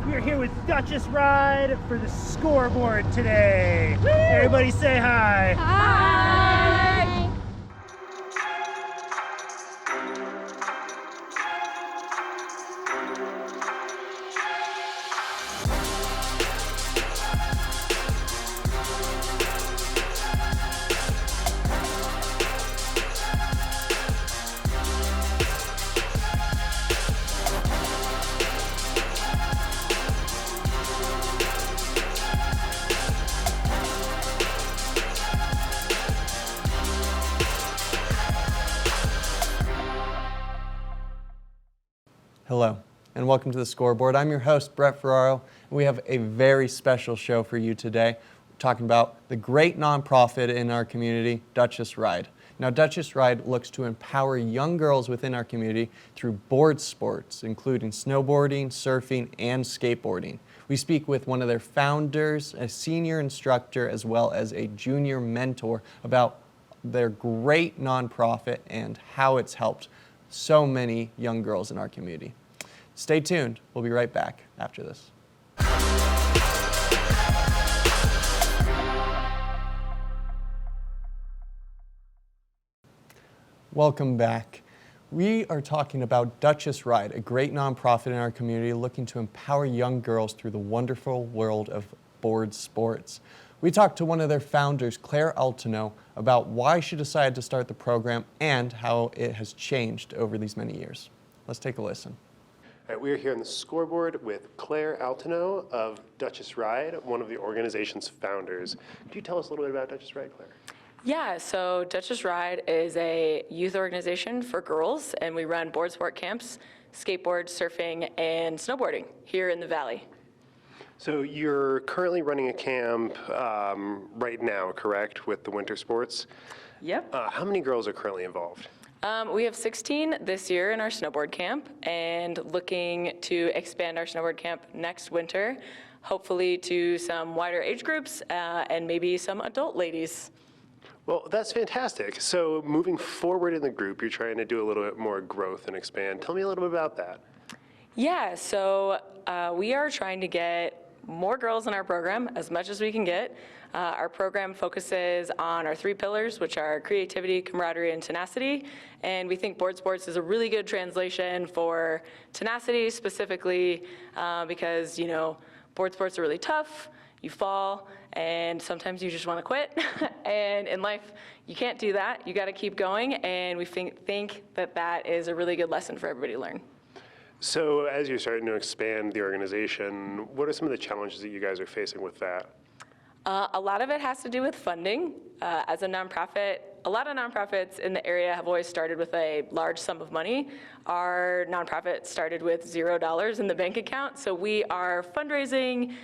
We are here with Duchess Ride for the Scoreboard today. Woo! Everybody say hi. Hi. Hello, and welcome to the Scoreboard. I'm your host, Brett Ferraro, and we have a very special show for you today. We're talking about the great nonprofit in our community, Duchess Ride. Now, Duchess Ride looks to empower young girls within our community through board sports, including snowboarding, surfing, and skateboarding. We speak with one of their founders, a senior instructor, as well as a junior mentor about their great nonprofit and how it's helped so many young girls in our community. Stay tuned. We'll be right back after this. Welcome back. We are talking about Duchess Ride, a great nonprofit in our community looking to empower young girls through the wonderful world of board sports. We talked to one of their founders, Claire Altino, about why she decided to start the program and how it has changed over these many years. Let's take a listen. All right, we are here on the Scoreboard with Claire Altino of Duchess Ride, one of the organization's founders. Could you tell us a little bit about Duchess Ride, Claire? Yeah, so Duchess Ride is a youth organization for girls, and we run board sport camps, skateboard, surfing, and snowboarding here in the Valley. So you're currently running a camp right now, correct, with the winter sports? Yep. How many girls are currently involved? We have 16 this year in our snowboard camp, and looking to expand our snowboard camp next winter, hopefully to some wider age groups and maybe some adult ladies. Well, that's fantastic. So moving forward in the group, you're trying to do a little bit more growth and expand. Tell me a little bit about that. Yeah, so we are trying to get more girls in our program, as much as we can get. Our program focuses on our 3 pillars, which are creativity, camaraderie, and tenacity. And we think board sports is a really good translation for tenacity, specifically because, you know, board sports are really tough. You fall, and sometimes you just want to quit. And in life, you can't do that. You got to keep going, and we think that that is a really good lesson for everybody to learn. So as you're starting to expand the organization, what are some of the challenges that you guys are facing with that? A lot of it has to do with funding. As a nonprofit, a lot of nonprofits in the area have always started with a large sum of money. Our nonprofit started with $0 in the bank account, so we are fundraising,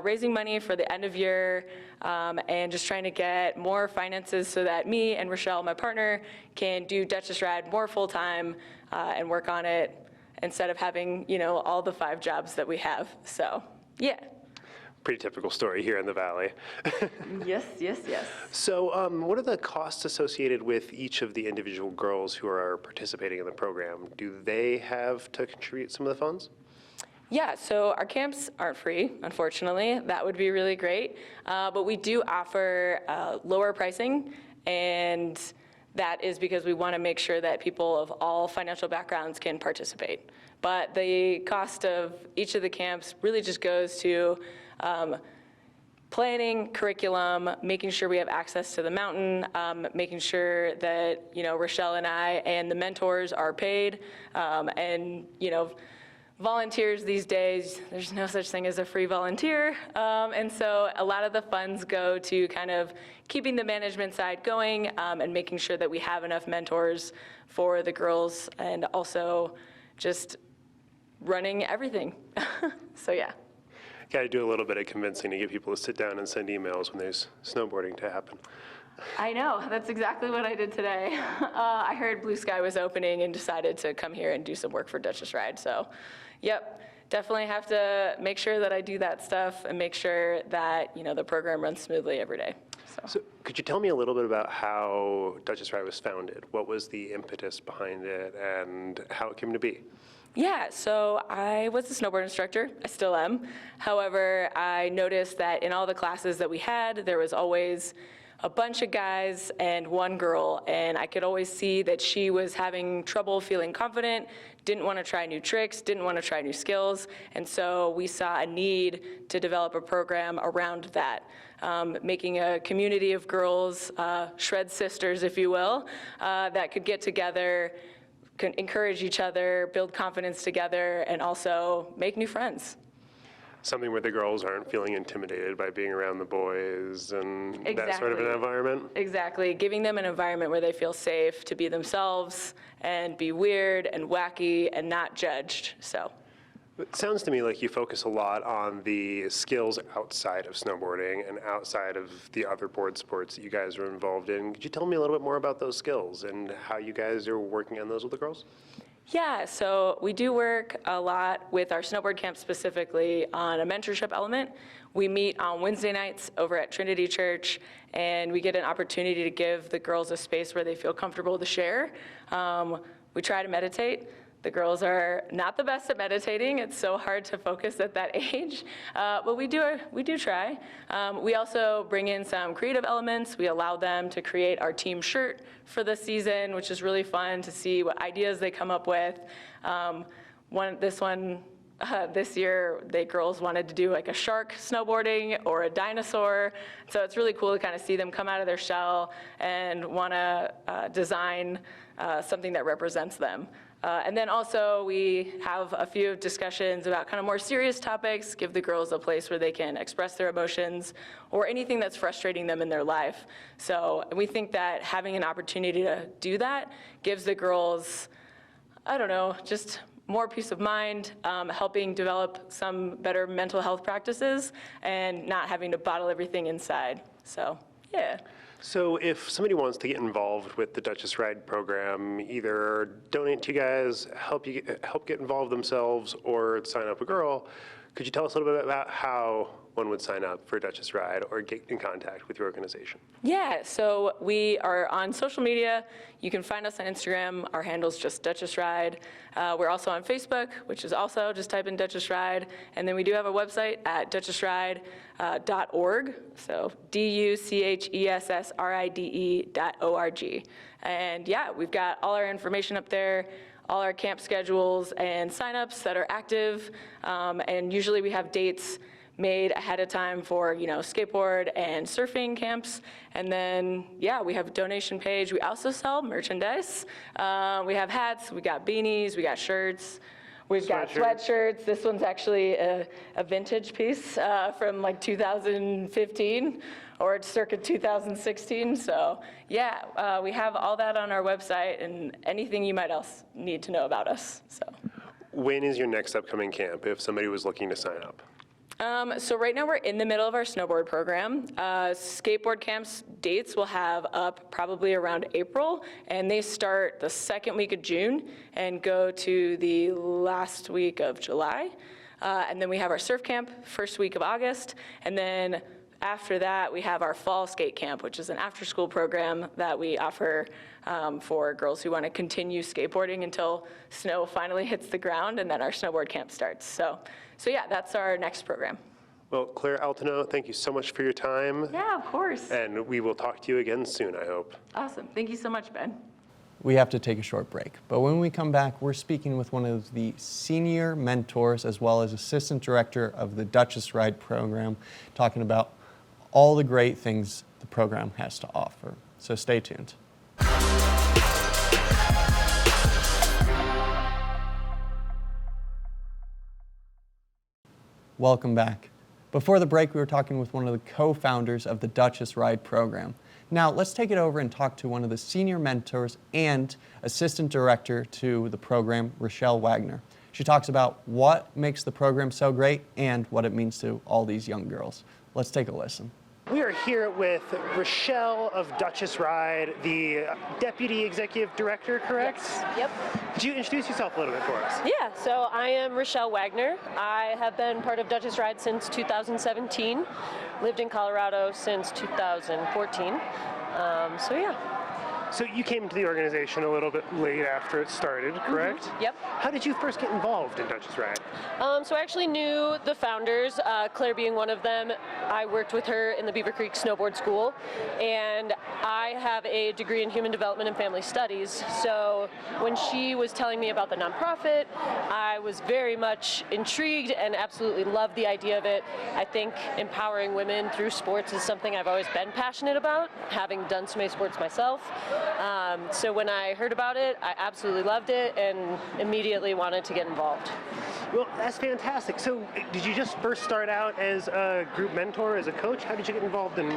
raising money for the end of year, and just trying to get more finances so that me and Rochelle, my partner, can do Duchess Ride more full-time and work on it instead of having, you know, all the 5 jobs that we have. So, yeah. Pretty typical story here in the Valley. Yes. So what are the costs associated with each of the individual girls who are participating in the program? Do they have to contribute some of the funds? Yeah, so our camps aren't free, unfortunately. That would be really great. But we do offer lower pricing, and that is because we want to make sure that people of all financial backgrounds can participate. But the cost of each of the camps really just goes to planning, curriculum, making sure we have access to the mountain, making sure that, you know, Rochelle and I and the mentors are paid, and, you know, volunteers these days, there's no such thing as a free volunteer, and so a lot of the funds go to kind of keeping the management side going and making sure that we have enough mentors for the girls, and also just running everything. So yeah. Got to do a little bit of convincing to get people to sit down and send emails when there's snowboarding to happen. I know, that's exactly what I did today. I heard Blue Sky was opening and decided to come here and do some work for Duchess Ride. So, yep, definitely have to make sure that I do that stuff and make sure that, you know, the program runs smoothly every day. So could you tell me a little bit about how Duchess Ride was founded? What was the impetus behind it and how it came to be? Yeah, so I was a snowboard instructor. I still am. However, I noticed that in all the classes that we had, there was always a bunch of guys and one girl, and I could always see that she was having trouble feeling confident, didn't want to try new tricks, didn't want to try new skills, and so we saw a need to develop a program around that, making a community of girls, shred sisters, if you will, that could get together, can encourage each other, build confidence together, and also make new friends. Something where the girls aren't feeling intimidated by being around the boys and that sort of an environment? Exactly. Giving them an environment where they feel safe to be themselves and be weird and wacky and not judged. So. It sounds to me like you focus a lot on the skills outside of snowboarding and outside of the other board sports that you guys are involved in. Could you tell me a little bit more about those skills and how you guys are working on those with the girls? Yeah, so we do work a lot with our snowboard camp specifically on a mentorship element. We meet on Wednesday nights over at Trinity Church, and we get an opportunity to give the girls a space where they feel comfortable to share. We try to meditate. The girls are not the best at meditating. It's so hard to focus at that age, but we do try. We also bring in some creative elements. We allow them to create our team shirt for the season, which is really fun to see what ideas they come up with. This year, the girls wanted to do like a shark snowboarding or a dinosaur. So it's really cool to kind of see them come out of their shell and want to design something that represents them. And then also we have a few discussions about kind of more serious topics, give the girls a place where they can express their emotions or anything that's frustrating them in their life. So we think that having an opportunity to do that gives the girls, I don't know, just more peace of mind, helping develop some better mental health practices and not having to bottle everything inside. So, yeah. So if somebody wants to get involved with the Duchess Ride program, either donate to you guys, help get involved themselves, or sign up a girl, could you tell us a little bit about how one would sign up for Duchess Ride or get in contact with your organization? Yeah, so we are on social media. You can find us on Instagram. Our handle's just Duchess Ride. We're also on Facebook, which is also just type in Duchess Ride. And then we do have a website at duchessride.org, so DUCHESSRIDE.org. And yeah, we've got all our information up there, all our camp schedules and signups that are active. And usually we have dates made ahead of time for, skateboard and surfing camps. And then, yeah, we have a donation page. We also sell merchandise. We have hats, we got beanies, we got shirts. We've got sweatshirts. This one's actually a vintage piece from like 2015 or circa 2016. So yeah, we have all that on our website and anything you might else need to know about us. So. When is your next upcoming camp if somebody was looking to sign up? So right now we're in the middle of our snowboard program. Skateboard camps dates will have up probably around April, and they start the second week of June and go to the last week of July. And then we have our surf camp first week of August, and then after that we have our fall skate camp, which is an after-school program that we offer for girls who want to continue skateboarding until snow finally hits the ground, and then our snowboard camp starts. So yeah, that's our next program. Well, Claire Altino, thank you so much for your time. Yeah, of course. And we will talk to you again soon, I hope. Awesome. Thank you so much, Ben. We have to take a short break, but when we come back, we're speaking with one of the senior mentors as well as assistant director of the Duchess Ride program, talking about all the great things the program has to offer. So stay tuned. Welcome back. Before the break, we were talking with one of the co-founders of the Duchess Ride program. Now, let's take it over and talk to one of the senior mentors and assistant director to the program, Rochelle Wagner. She talks about what makes the program so great and what it means to all these young girls. Let's take a listen. We are here with Rochelle of Duchess Ride, the Deputy Executive Director, correct? Yes. Yep. Could you introduce yourself a little bit for us? Yeah, so I am Rochelle Wagner. I have been part of Duchess Ride since 2017, lived in Colorado since 2014. So yeah. So you came into the organization a little bit late after it started, correct? Yep. How did you first get involved in Duchess Ride? So I actually knew the founders, Claire being one of them. I worked with her in the Beaver Creek Snowboard School, and I have a degree in Human Development and Family Studies. So when she was telling me about the nonprofit, I was very much intrigued and absolutely loved the idea of it. I think empowering women through sports is something I've always been passionate about, having done so many sports myself. So when I heard about it, I absolutely loved it and immediately wanted to get involved. Well, that's fantastic. So did you just first start out as a group mentor, as a coach? How did you get involved in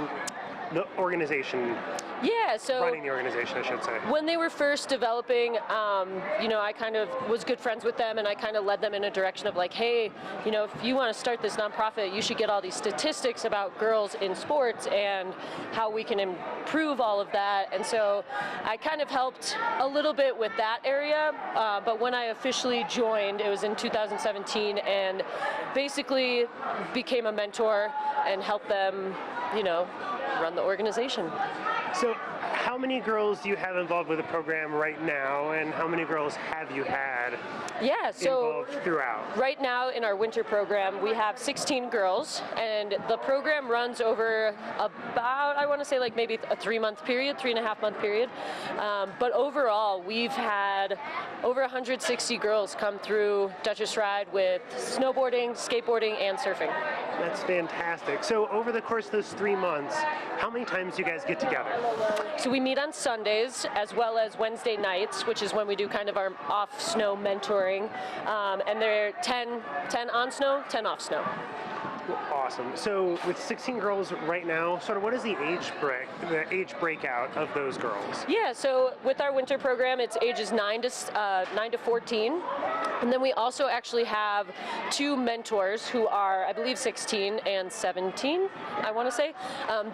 the organization? Yeah, so Running the organization, I should say. when they were first developing, I kind of was good friends with them, and I kind of led them in a direction of like, hey, if you want to start this nonprofit, you should get all these statistics about girls in sports and how we can improve all of that. And so I kind of helped a little bit with that area, but when I officially joined, it was in 2017, and basically became a mentor and helped them, run the organization. So how many girls do you have involved with the program right now, and how many girls have you had Yeah, so involved throughout? right now in our winter program, we have 16 girls, and the program runs over about, I want to say like maybe a 3-month period, 3.5-month period. But overall, we've had over 160 girls come through Duchess Ride with snowboarding, skateboarding, and surfing. That's fantastic. So over the course of those 3 months, how many times do you guys get together? So we meet on Sundays as well as Wednesday nights, which is when we do kind of our off-snow mentoring. And they're 10 on snow, 10 off snow. Awesome. So with 16 girls right now, sort of what is the age breakout of those girls? Yeah, so with our winter program, it's ages 9 to 14. And then we also actually have 2 mentors who are, I believe, 16 and 17, I want to say.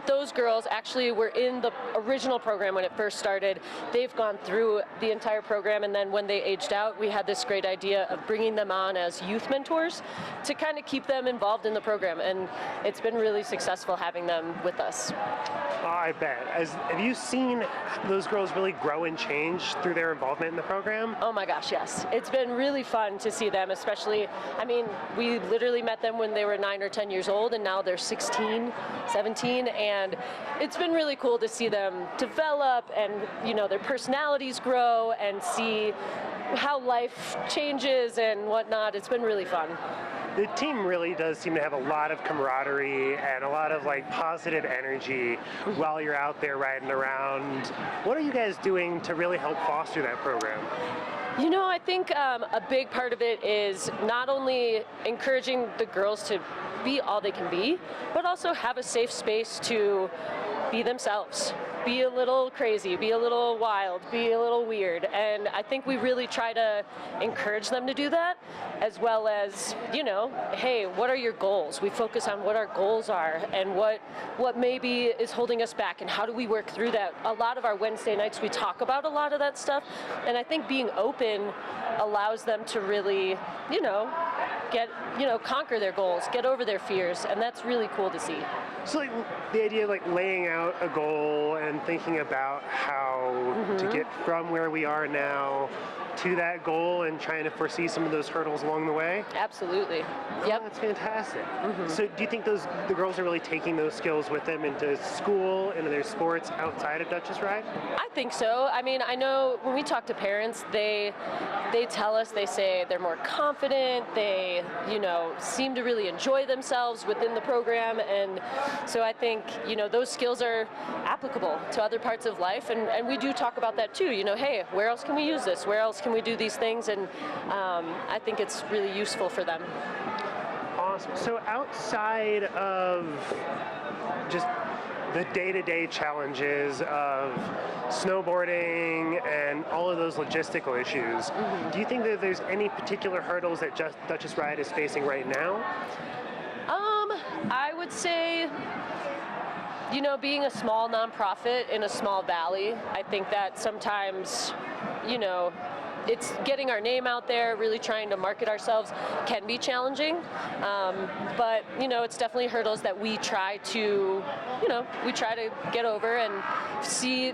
Those girls actually were in the original program when it first started. They've gone through the entire program, and then when they aged out, we had this great idea of bringing them on as youth mentors to kind of keep them involved in the program. And it's been really successful having them with us. I bet. Have you seen those girls really grow and change through their involvement in the program? Oh my gosh, yes. It's been really fun to see them, especially, we literally met them when they were 9 or 10 years old, and now they're 16, 17, and it's been really cool to see them develop and, their personalities grow and see how life changes and whatnot. It's been really fun. The team really does seem to have a lot of camaraderie and a lot of positive energy while you're out there riding around. What are you guys doing to really help foster that program? I think a big part of it is not only encouraging the girls to be all they can be, but also have a safe space to be themselves. Be a little crazy, be a little wild, be a little weird. And I think we really try to encourage them to do that, as well as, hey, what are your goals? We focus on what our goals are and what maybe is holding us back and how do we work through that. A lot of our Wednesday nights, we talk about a lot of that stuff. And I think being open allows them to really, conquer their goals, get over their fears. And that's really cool to see. So the idea of laying out a goal and thinking about how to get from where we are now to that goal and trying to foresee some of those hurdles along the way? Absolutely. Oh, Yep. that's fantastic. So do you think the girls are really taking those skills with them into school, into their sports outside of Duchess Ride? I think so. I know when we talk to parents, they tell us, they say they're more confident, they, seem to really enjoy themselves within the program. And so I think, those skills are applicable to other parts of life. And we do talk about that too. Hey, where else can we use this? Where else can we do these things? And I think it's really useful for them. Awesome. So outside of just the day-to-day challenges of snowboarding and all of those logistical issues, do you think that there's any particular hurdles that Duchess Ride is facing right now? I would say, being a small nonprofit in a small valley, I think that sometimes, it's getting our name out there, really trying to market ourselves can be challenging. But it's definitely hurdles that we try to get over and see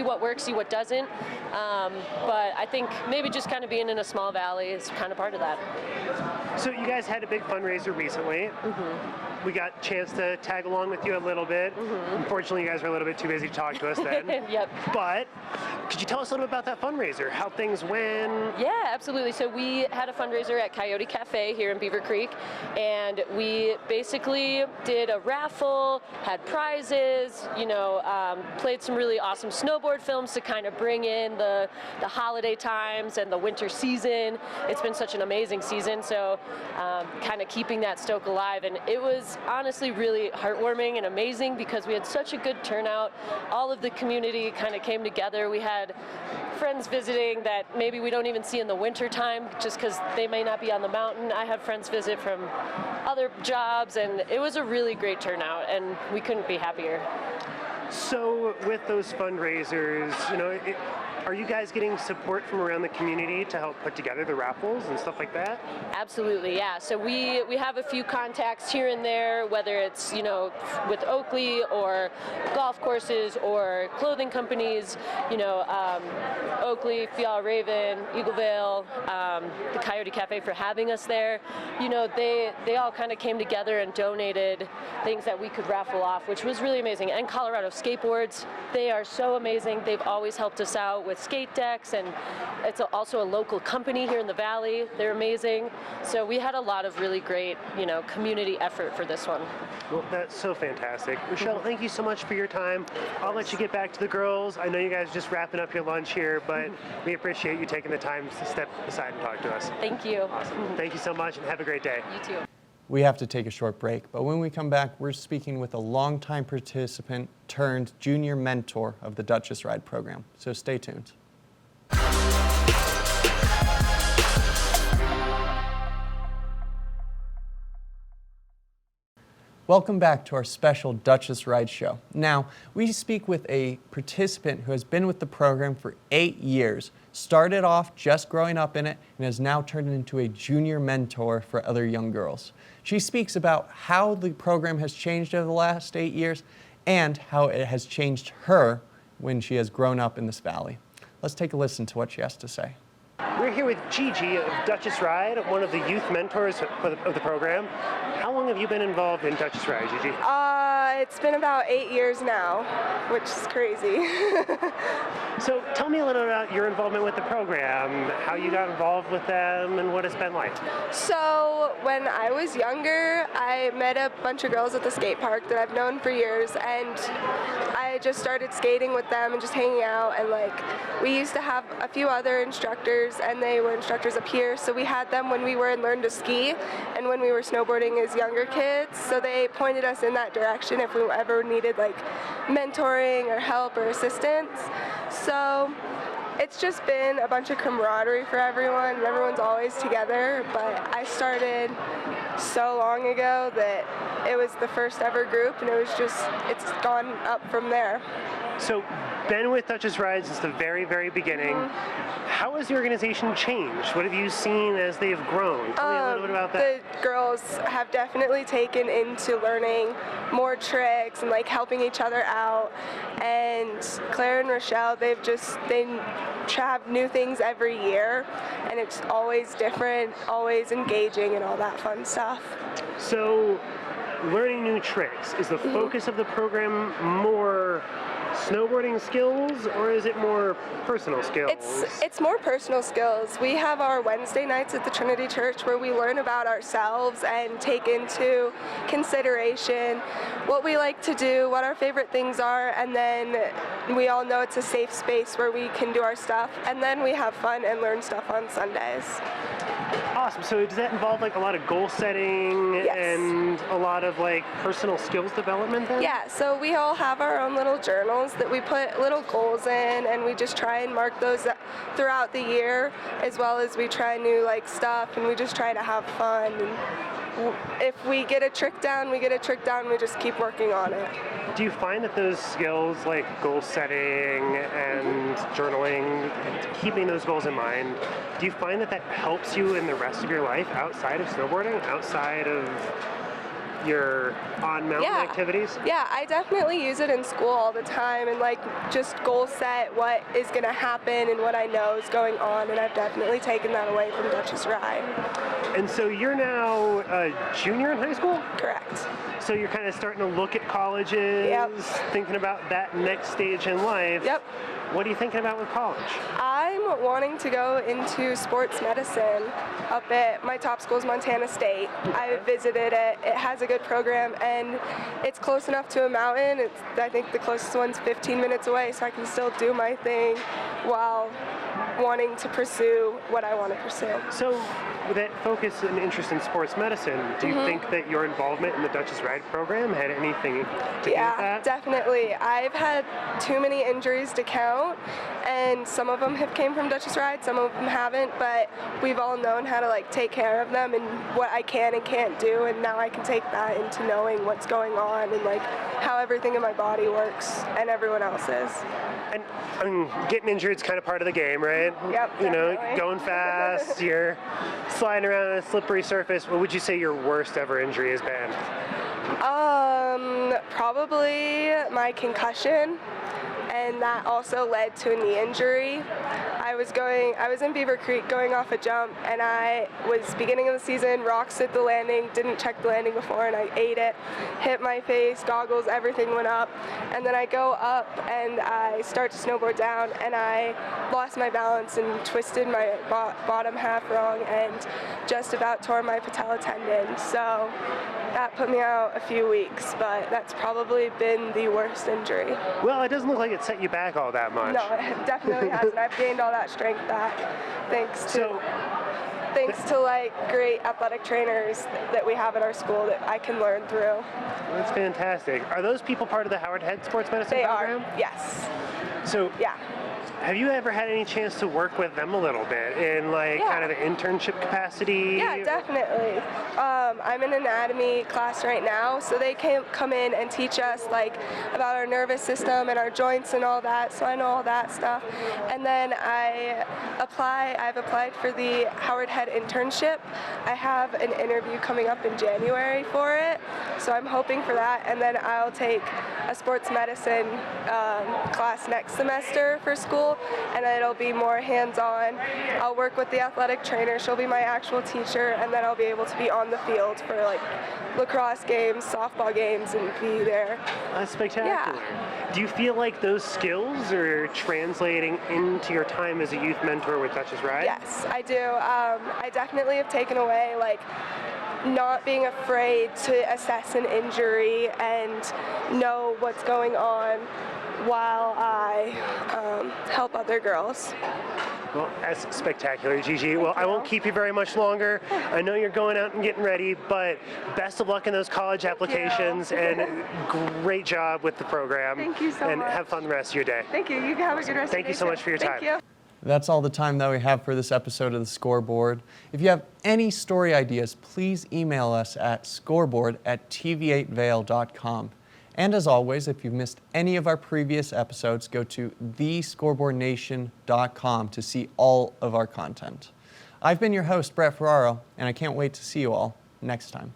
what works, see what doesn't. But I think maybe just kind of being in a small valley is kind of part of that. So you guys had a big fundraiser recently. We got a chance to tag along with you a little bit. Unfortunately, you guys were a little bit too busy to talk to us then. Yep. But could you tell us a little bit about that fundraiser? How things went? Yeah, absolutely. So we had a fundraiser at Coyote Cafe here in Beaver Creek, and we basically did a raffle, had prizes, played some really awesome snowboard films to kind of bring in the holiday times and the winter season. It's been such an amazing season, so kind of keeping that stoke alive. And it was honestly really heartwarming and amazing because we had such a good turnout. All of the community kind of came together. We had friends visiting that maybe we don't even see in the winter time just because they may not be on the mountain. I had friends visit from other jobs, and it was a really great turnout, and we couldn't be happier. So with those fundraisers, are you guys getting support from around the community to help put together the raffles and stuff like that? Absolutely, yeah. So we have a few contacts here and there, whether it's with Oakley or golf courses or clothing companies. Oakley, Vail, Raven, Eagle Vail, the Coyote Cafe for having us there. They all kind of came together and donated things that we could raffle off, which was really amazing. And Colorado Skateboards, they are so amazing. They've always helped us out with skate decks, and it's also a local company here in the valley. They're amazing. So we had a lot of really great, community effort for this one. Well, that's so fantastic. Michelle, thank you so much for your time. I'll let you get back to the girls. I know you guys are just wrapping up your lunch here, but we appreciate you taking the time to step aside and talk to us. Thank you. Awesome. Thank you so much, and have a great day. You too. We have to take a short break, but when we come back, we're speaking with a longtime participant turned junior mentor of the Duchess Ride program. So stay tuned. Welcome back to our special Duchess Ride show. Now, we speak with a participant who has been with the program for 8 years, started off just growing up in it, and has now turned into a junior mentor for other young girls. She speaks about how the program has changed over the last 8 years and how it has changed her when she has grown up in this valley. Let's take a listen to what she has to say. We're here with Gigi of Duchess Ride, one of the youth mentors of the program. How long have you been involved in Duchess Ride, Gigi? It's been about 8 years now, which is crazy. So tell me a little about your involvement with the program, how you got involved with them, and what it's been like. So when I was younger, I met a bunch of girls at the skate park that I've known for years, and I just started skating with them and just hanging out, and we used to have a few other instructors, and they were instructors up here, so we had them when we were in Learn to Ski and when we were snowboarding as younger kids, so they pointed us in that direction if we ever needed mentoring or help or assistance. So it's just been a bunch of camaraderie for everyone, and everyone's always together, but I started so long ago that it was the first ever group, and it's gone up from there. So, been with Duchess Ride since the very, very beginning. How has the organization changed? What have you seen as they've grown? Tell me a little bit about that. The girls have definitely taken into learning more tricks and helping each other out. And Claire and Rochelle, they have new things every year, and it's always different, always engaging, and all that fun stuff. So, learning new tricks, is the focus of the program more snowboarding skills, or is it more personal skills? It's more personal skills. We have our Wednesday nights at the Trinity Church where we learn about ourselves and take into consideration what we like to do, what our favorite things are, and then we all know it's a safe space where we can do our stuff, and then we have fun and learn stuff on Sundays. Awesome. So does that involve a lot of goal setting? Yes. And a lot of personal skills development then? Yeah, so we all have our own little journals that we put little goals in, and we just try and mark those throughout the year, as well as we try new stuff, and we just try to have fun and if we get a trick down, we get a trick down. We just keep working on it. Do you find that those skills like goal setting and journaling, keeping those goals in mind, do you find that that helps you in the rest of your life outside of snowboarding, outside of your on-mountain activities? Yeah, I definitely use it in school all the time and like just goal set what is going to happen and what I know is going on, and I've definitely taken that away from Duchess Ride. And so you're now a junior in high school? Correct. So you're kind of starting to look at colleges, thinking about that next stage in life. Yep. What are you thinking about with college? I'm wanting to go into sports medicine up at my top school is Montana State. I visited it. It has a good program and it's close enough to a mountain. I think the closest one's 15 minutes away, so I can still do my thing while wanting to pursue what I want to pursue. So with that focus and interest in sports medicine, do you think that your involvement in the Duchess Ride program had anything to do with that? Yeah, definitely. I've had too many injuries to count, and some of them have came from Duchess Ride, some of them haven't, but we've all known how to like take care of them and what I can and can't do, and now I can take that into knowing what's going on and like how everything in my body works and everyone else's. And I mean, getting injured is kind of part of the game, right? Yep, You know, definitely. going fast, you're sliding around on a slippery surface. What would you say your worst ever injury has been? Probably my concussion, and that also led to a knee injury. I was in Beaver Creek going off a jump, and I was beginning of the season, rocks at the landing, didn't check the landing before, and I ate it, hit my face, goggles, everything went up, and then I go up and I start to snowboard down, and I lost my balance and twisted my bottom half wrong and just about tore my patella tendon. So that put me out a few weeks, but that's probably been the worst injury. Well, it doesn't look like it set you back all that much. No, it definitely hasn't. I've gained all that strength back thanks to like great athletic trainers that we have at our school that I can learn through. That's fantastic. Are those people part of the Howard Head Sports Medicine They program? are, yes. So Yeah. have you ever had any chance to work with them a little bit in like Yeah. kind of the internship capacity? Yeah, definitely. I'm in an anatomy class right now, so they can come in and teach us like about our nervous system and our joints and all that, so I know all that stuff. And then I've applied for the Howard Head internship. I have an interview coming up in January for it, so I'm hoping for that, and then I'll take a sports medicine class next semester for school, and it'll be more hands-on. I'll work with the athletic trainer, she'll be my actual teacher, and then I'll be able to be on the field for like lacrosse games, softball games, and be there. That's spectacular. Do you feel like those skills are translating into your time as a youth mentor with Duchess Ride? Yes, I do. I definitely have taken away like not being afraid to assess an injury and know what's going on while I help other girls. Well, that's spectacular, Gigi. Well, I won't keep you very much longer. I know you're going out and getting ready, but best of luck in those college applications, and great job with the program. Thank you so and much. have fun the rest of your day. Thank you. You have a good rest of your day. Thank you so much for your time. Thank you. That's all the time that we have for this episode of the Scoreboard. If you have any story ideas, please email us at scoreboard@tv8vail.com. And as always, if you've missed any of our previous episodes, go to thescoreboardnation.com to see all of our content. I've been your host, Brett Ferraro, and I can't wait to see you all next time.